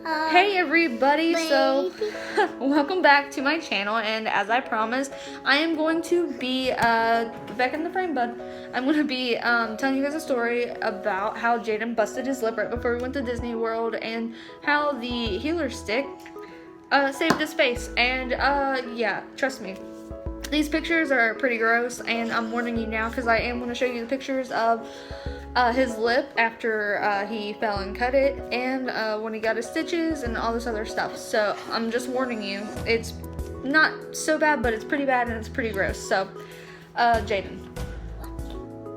Hey everybody, so welcome back to my channel, and as I promised, I am going to be, back in the frame, bud. I'm going to be telling you guys a story about how Jaden busted his lip right before we went to Disney World, and how the healer stick saved his face. And yeah, trust me, these pictures are pretty gross, and I'm warning you now because I am going to show you the pictures of his lip after he fell and cut it, and when he got his stitches and all this other stuff. So I'm just warning you, it's not so bad, but it's pretty bad and it's pretty gross. So Jaden,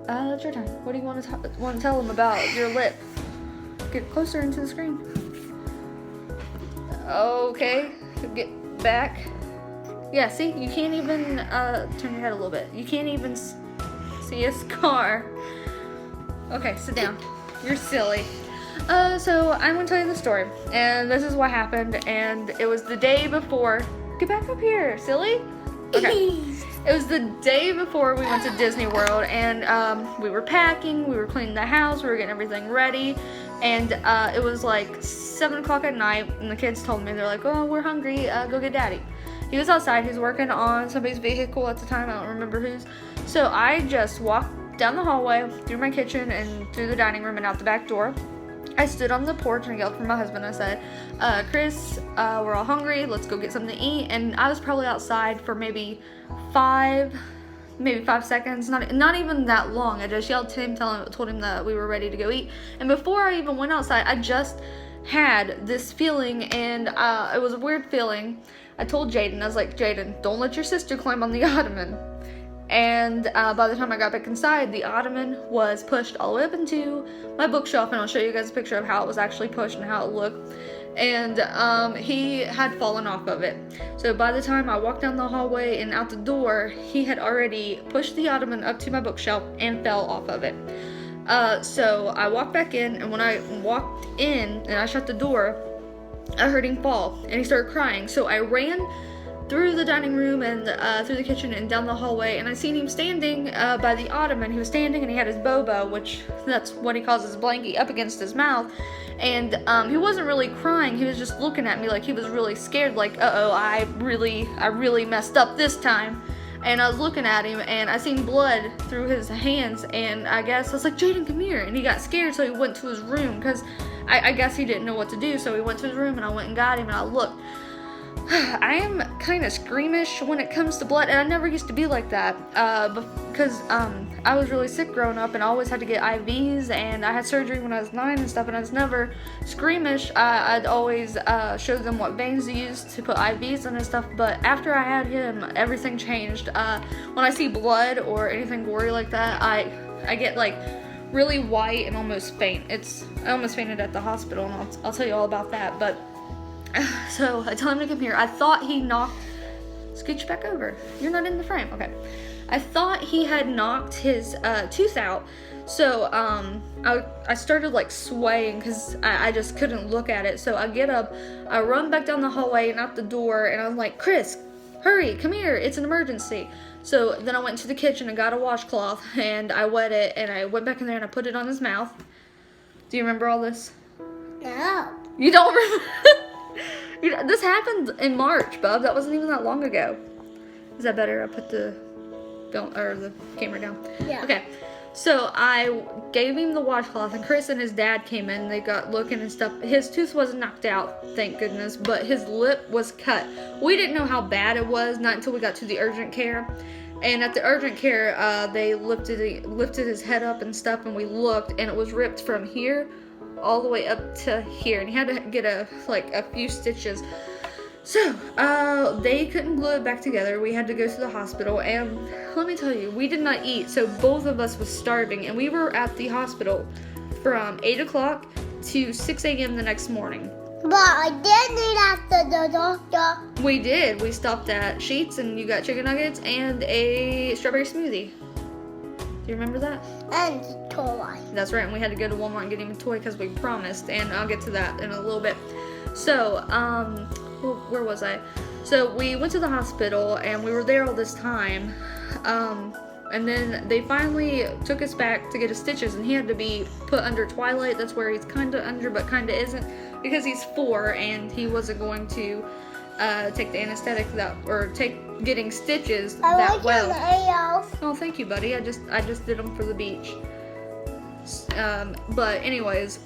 it's your turn. What do you want to tell him about your lip? Get closer into the screen. Okay, get back. Yeah, see, you can't even turn your head a little bit. You can't even see a scar. Okay, sit down. You're silly. So I'm gonna tell you the story, and this is what happened, and it was the day before. Get back up here, silly. Okay. It was the day before we went to Disney World, and we were packing, we were cleaning the house, we were getting everything ready, and it was like 7 o'clock at night, and the kids told me, they're like, oh, we're hungry, go get daddy. He was outside, he was working on somebody's vehicle at the time, I don't remember whose. So I just walked down the hallway, through my kitchen, and through the dining room and out the back door. I stood on the porch and yelled for my husband. I said, Chris, we're all hungry, let's go get something to eat. And I was probably outside for maybe 5 seconds, not even that long. I just yelled to him, told him that we were ready to go eat. And before I even went outside, I just had this feeling, and it was a weird feeling. I told Jaden, I was like, Jaden, don't let your sister climb on the ottoman. And by the time I got back inside, the ottoman was pushed all the way up into my bookshelf, and I'll show you guys a picture of how it was actually pushed and how it looked. And he had fallen off of it. So by the time I walked down the hallway and out the door, he had already pushed the ottoman up to my bookshelf and fell off of it. So I walked back in, and when I walked in and I shut the door, I heard him fall, and he started crying. So I ran through the dining room and through the kitchen and down the hallway, and I seen him standing by the ottoman. He was standing, and he had his bobo, which that's what he calls his blankie, up against his mouth. And he wasn't really crying. He was just looking at me like he was really scared, like, uh-oh, I really messed up this time. And I was looking at him, and I seen blood through his hands, and I guess I was like, Jaden, come here. And he got scared, so he went to his room, because I guess he didn't know what to do. So he went to his room, and I went and got him, and I looked. I am kind of squeamish when it comes to blood, and I never used to be like that, because I was really sick growing up, and I always had to get IVs, and I had surgery when I was 9 and stuff, and I was never squeamish. I'd always show them what veins to use to put IVs in and stuff, but after I had him, everything changed. When I see blood or anything gory like that, I get like really white and almost faint. I almost fainted at the hospital, and I'll tell you all about that. But so I tell him to come here. I thought he knocked, scooch back over. You're not in the frame. Okay. I thought he had knocked his tooth out. So I started like swaying because I just couldn't look at it. So I get up, I run back down the hallway and out the door, and I'm like, Chris, hurry, come here, it's an emergency. So then I went to the kitchen and got a washcloth, and I wet it, and I went back in there and I put it on his mouth. Do you remember all this? No. You don't remember? This happened in March, bub. That wasn't even that long ago. Is that better? I put the camera down. Yeah. Okay. So I gave him the washcloth, and Chris and his dad came in. They got looking and stuff. His tooth wasn't knocked out, thank goodness, but his lip was cut. We didn't know how bad it was, not until we got to the urgent care. And at the urgent care, they lifted his head up and stuff, and we looked, and it was ripped from here all the way up to here, and he had to get a few stitches. So they couldn't glue it back together. We had to go to the hospital, and let me tell you, we did not eat, so both of us was starving, and we were at the hospital from 8 o'clock to 6 a.m. the next morning. But I did eat after the doctor. We did. We stopped at Sheetz, and you got chicken nuggets and a strawberry smoothie. Do you remember that? And toy. That's right, and we had to go to Walmart and get him a toy because we promised, and I'll get to that in a little bit. So, where was I? So we went to the hospital, and we were there all this time. And then they finally took us back to get his stitches, and he had to be put under Twilight. That's where he's kind of under, but kind of isn't, because he's 4 and he wasn't going to take the anesthetic take getting stitches that well. Oh, thank you, buddy. I just did them for the beach. But anyways,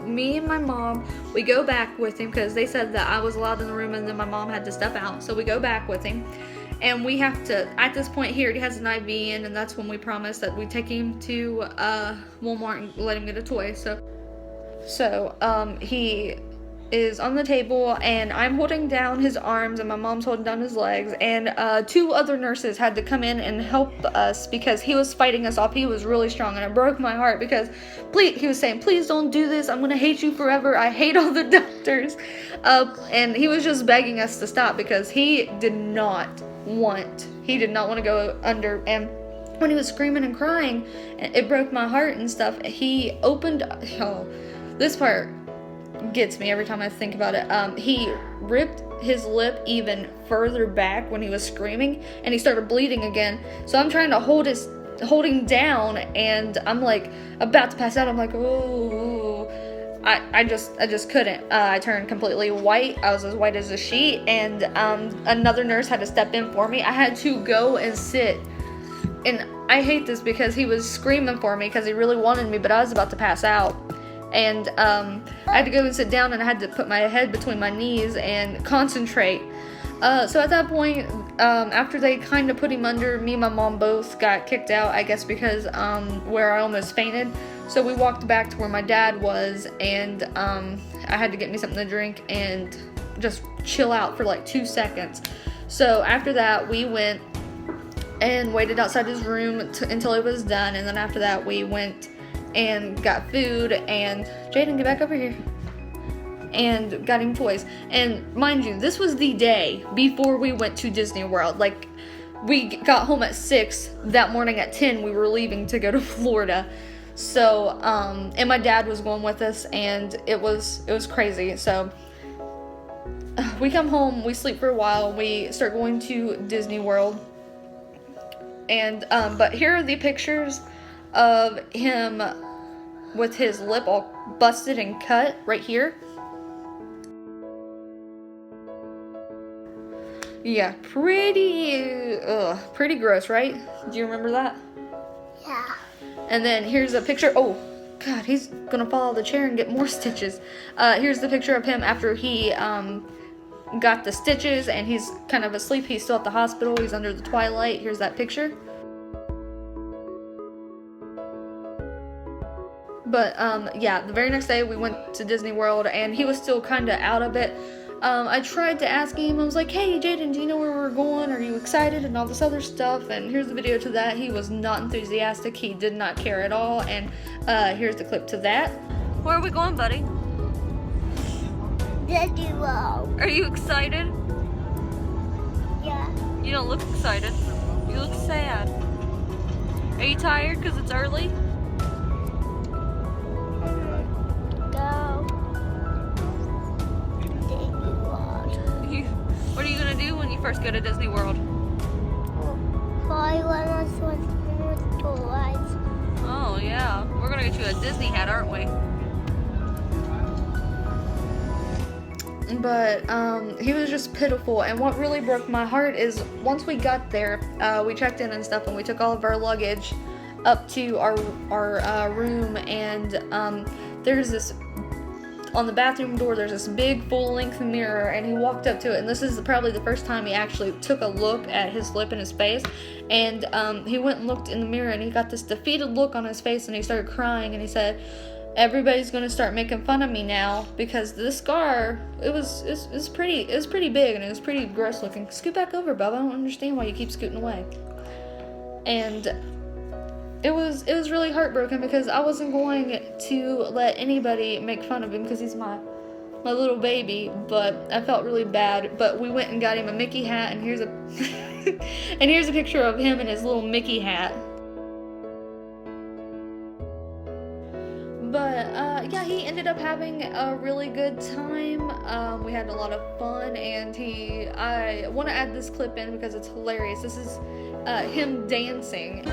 me and my mom, we go back with him because they said that I was allowed in the room and then my mom had to step out. So we go back with him, and we have to, at this point here, he has an IV in, and that's when we promised that we'd take him to Walmart and let him get a toy. So he is on the table, and I'm holding down his arms and my mom's holding down his legs, and 2 other nurses had to come in and help us because he was fighting us off. He was really strong, and it broke my heart because he was saying, please don't do this, I'm gonna hate you forever, I hate all the doctors, and he was just begging us to stop because he did not want to go under. And when he was screaming and crying, it broke my heart and stuff. He opened, this part gets me every time I think about it. He ripped his lip even further back when he was screaming, and he started bleeding again. So I'm trying to hold him down, and I'm like about to pass out. I'm like, oh, I just couldn't. I turned completely white. I was as white as a sheet, and another nurse had to step in for me. I had to go and sit, and I hate this because he was screaming for me because he really wanted me, but I was about to pass out. And I had to go and sit down, and I had to put my head between my knees and concentrate. So at that point, after they kind of put him under, me and my mom both got kicked out, I guess because where I almost fainted. So we walked back to where my dad was, and I had to get me something to drink and just chill out for like 2 seconds. So after that, we went and waited outside his room until it was done, and then after that, we went and got food, and Jaden, get back over here, and got him toys. And mind you, this was the day before we went to Disney World. Like, we got home at 6 that morning. At 10 we were leaving to go to Florida. So and my dad was going with us, and it was crazy. So we come home, we sleep for a while, we start going to Disney World, and but here are the pictures of him with his lip all busted and cut right here. Yeah, pretty gross, right? Do you remember that? Yeah. And then here's a picture. Oh God, he's gonna fall out of the chair and get more stitches. Here's the picture of him after he got the stitches, and he's kind of asleep. He's still at the hospital. He's under the Twilight. Here's that picture. But yeah, the very next day we went to Disney World, and he was still kind of out of it. I tried to ask him. I was like, hey Jaden, do you know where we're going? Are you excited? And all this other stuff. And here's the video to that. He was not enthusiastic. He did not care at all. And here's the clip to that. Where are we going, buddy? Disney World. Are you excited? Yeah. You don't look excited. You look sad. Are you tired because it's early? Go. Disney World. What are you going to do when you first go to Disney World? I want to swim with toys. Oh, yeah. We're going to get you a Disney hat, aren't we? But he was just pitiful, and what really broke my heart is once we got there, we checked in and stuff, and we took all of our luggage up to our room, and there's this, on the bathroom door, there's this big full-length mirror, and he walked up to it, and this is probably the first time he actually took a look at his lip and his face, and he went and looked in the mirror, and he got this defeated look on his face, and he started crying, and he said, everybody's gonna start making fun of me now because this scar, it was pretty big, and it was pretty gross looking. Scoot back over, Bubba. I don't understand why you keep scooting away. And it was really heartbroken because I wasn't going to let anybody make fun of him because he's my little baby, but I felt really bad. But we went and got him a Mickey hat, and here's a and here's a picture of him in his little Mickey hat. But yeah, he ended ended up having a really good time. We had a lot of fun, and I want to add this clip in because it's hilarious. This is him dancing.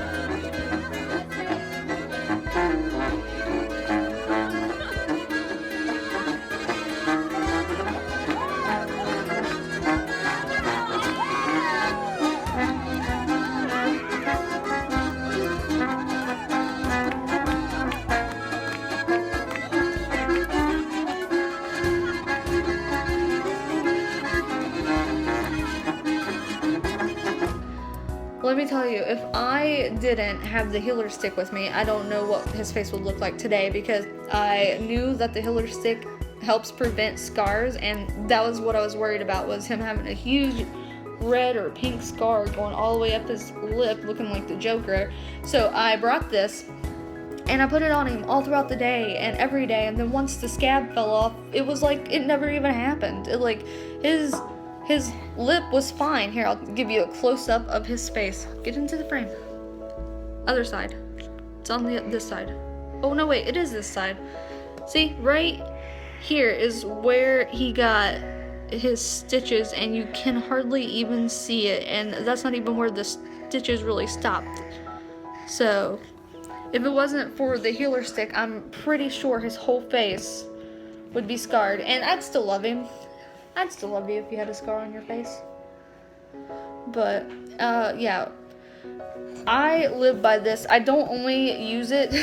Let me tell you, if I didn't have the healer stick with me, I don't know what his face would look like today, because I knew that the healer stick helps prevent scars, and that was what I was worried about, was him having a huge red or pink scar going all the way up his lip looking like the Joker. So I brought this and I put it on him all throughout the day and every day, and then once the scab fell off, it was like it never even happened. His lip was fine. Here, I'll give you a close-up of his face. Get into the frame. Other side. It's on this side. Oh, no, wait. It is this side. See, right here is where he got his stitches, and you can hardly even see it. And that's not even where the stitches really stopped. So, if it wasn't for the healer stick, I'm pretty sure his whole face would be scarred. And I'd still love him. I'd still love you if you had a scar on your face. But, yeah. I live by this. I don't only use it...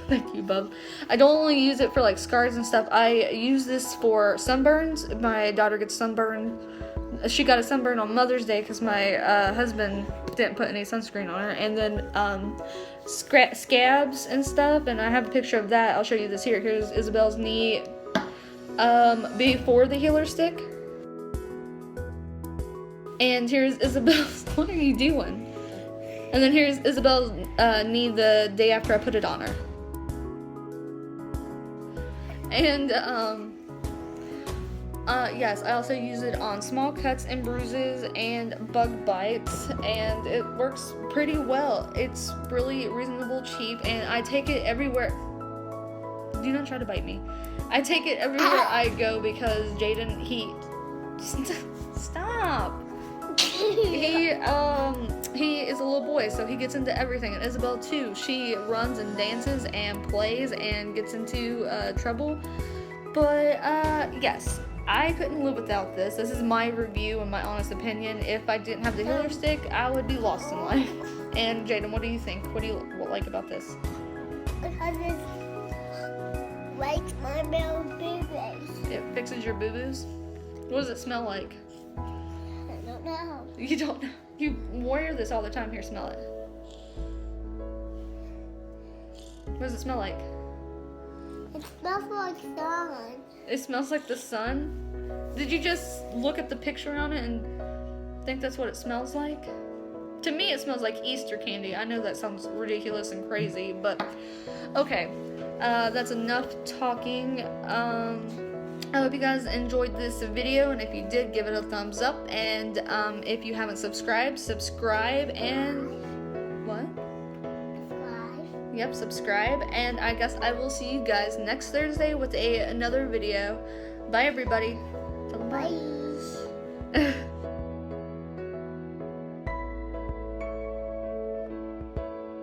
Thank you, bub. I don't only use it for, like, scars and stuff. I use this for sunburns. My daughter gets sunburned. She got a sunburn on Mother's Day because my husband didn't put any sunscreen on her. And then, scabs and stuff. And I have a picture of that. I'll show you this here. Here's Isabel's knee before the healer stick. And here's Isabel's, what are you doing? And then here's Isabel's knee the day after I put it on her. And, yes, I also use it on small cuts and bruises and bug bites, and it works pretty well. It's really reasonable, cheap, and I take it everywhere. Do not try to bite me. I take it everywhere I go because Jaden, stop. He is a little boy, so he gets into everything. And Isabel too. She runs and dances and plays and gets into trouble. But yes, I couldn't live without this. This is my review and my honest opinion. If I didn't have the healer stick, I would be lost in life. And Jaden, what do you think? What do you like about this? Because it likes my little boo-boos. It fixes your boo-boos? What does it smell like? I don't know. You don't know? You wear this all the time. Here, smell it. What does it smell like? It smells like sun. It smells like the sun? Did you just look at the picture on it and think that's what it smells like? To me, it smells like Easter candy. I know that sounds ridiculous and crazy, but okay. That's enough talking. I hope you guys enjoyed this video, and if you did, give it a thumbs up, and if you haven't subscribed, subscribe, and what? Subscribe. Yep, subscribe, and I guess I will see you guys next Thursday with another video. Bye, everybody. Tell them bye. Bye.